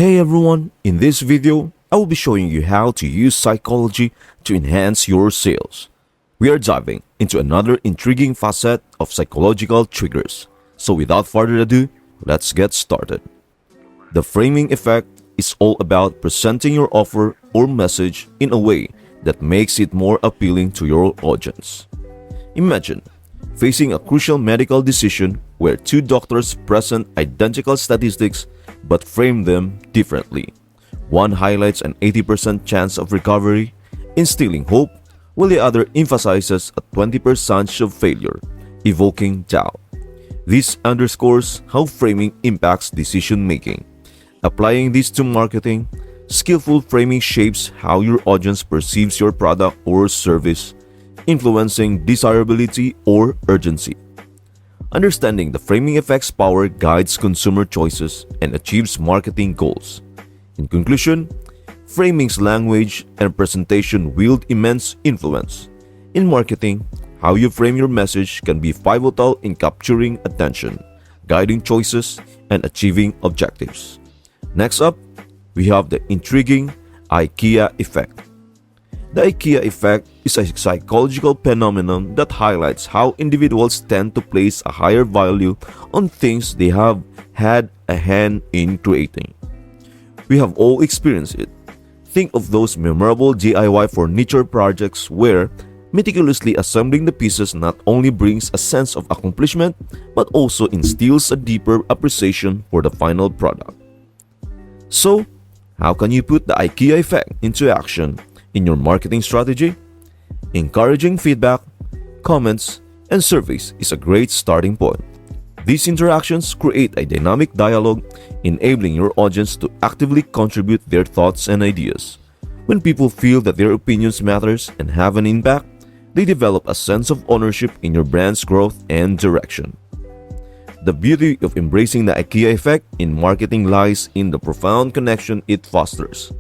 Hey everyone, in this video, I will be showing you how to use psychology to enhance your sales. We are diving into another intriguing facet of psychological triggers. So without further ado, let's get started. The framing effect is all about presenting your offer or message in a way that makes it more appealing to your audience. Imagine facing a crucial medical decision where two doctors present identical statistics but frame them differently. One highlights an 80% chance of recovery, instilling hope, while the other emphasizes a 20% chance of failure, evoking doubt. This underscores how framing impacts decision making. Applying this to marketing, skillful framing shapes how your audience perceives your product or service, influencing desirability or urgency. Understanding the framing effect's power guides consumer choices and achieves marketing goals. In conclusion, framing's language and presentation wield immense influence. In marketing, how you frame your message can be pivotal in capturing attention, guiding choices, and achieving objectives. Next up, we have the intriguing IKEA effect. The IKEA effect is a psychological phenomenon that highlights how individuals tend to place a higher value on things they have had a hand in creating. We have all experienced it. Think of those memorable DIY furniture projects where meticulously assembling the pieces not only brings a sense of accomplishment but also instills a deeper appreciation for the final product. So, how can you put the IKEA effect into action in your marketing strategy? Encouraging feedback, comments, and surveys is a great starting point. These interactions create a dynamic dialogue, enabling your audience to actively contribute their thoughts and ideas. When people feel that their opinions matters and have an impact, they develop a sense of ownership in your brand's growth and direction. The beauty of embracing the IKEA effect in marketing lies in the profound connection it fosters.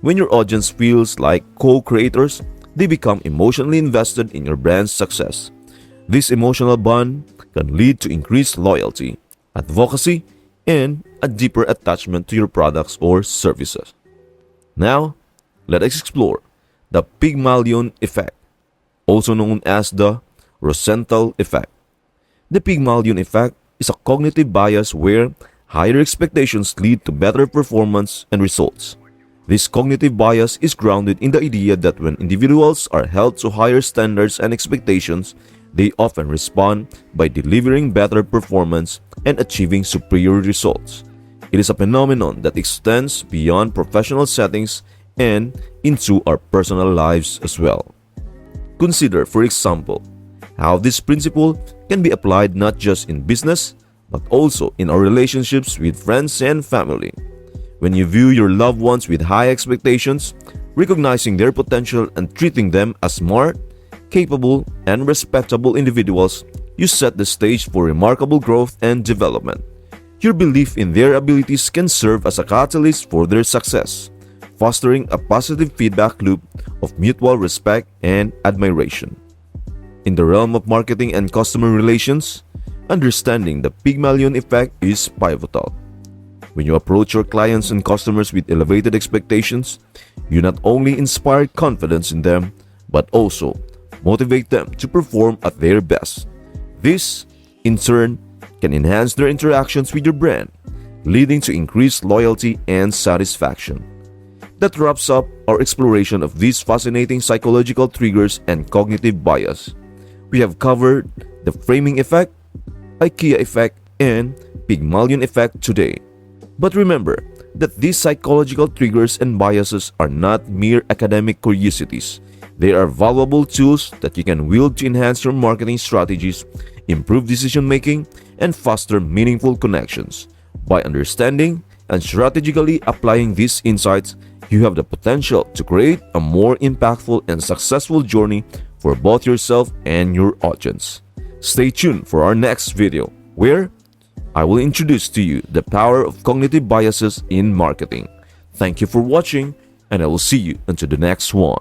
When your audience feels like co-creators, they become emotionally invested in your brand's success. This emotional bond can lead to increased loyalty, advocacy, and a deeper attachment to your products or services. Now, let us explore the Pygmalion effect, also known as the Rosenthal effect. The Pygmalion effect is a cognitive bias where higher expectations lead to better performance and results. This cognitive bias is grounded in the idea that when individuals are held to higher standards and expectations, they often respond by delivering better performance and achieving superior results. It is a phenomenon that extends beyond professional settings and into our personal lives as well. Consider, for example, how this principle can be applied not just in business, but also in our relationships with friends and family. When you view your loved ones with high expectations, recognizing their potential and treating them as smart, capable, and respectable individuals, you set the stage for remarkable growth and development. Your belief in their abilities can serve as a catalyst for their success, fostering a positive feedback loop of mutual respect and admiration. In the realm of marketing and customer relations, understanding the Pygmalion effect is pivotal. When you approach your clients and customers with elevated expectations, you not only inspire confidence in them, but also motivate them to perform at their best. This, in turn, can enhance their interactions with your brand, leading to increased loyalty and satisfaction. That wraps up our exploration of these fascinating psychological triggers and cognitive bias. We have covered the framing effect, IKEA effect, and Pygmalion effect today. But remember that these psychological triggers and biases are not mere academic curiosities. They are valuable tools that you can wield to enhance your marketing strategies, improve decision making, and foster meaningful connections. By understanding and strategically applying these insights, you have the potential to create a more impactful and successful journey for both yourself and your audience. Stay tuned for our next video, where I will introduce to you the power of cognitive biases in marketing. Thank you for watching, and I will see you until the next one.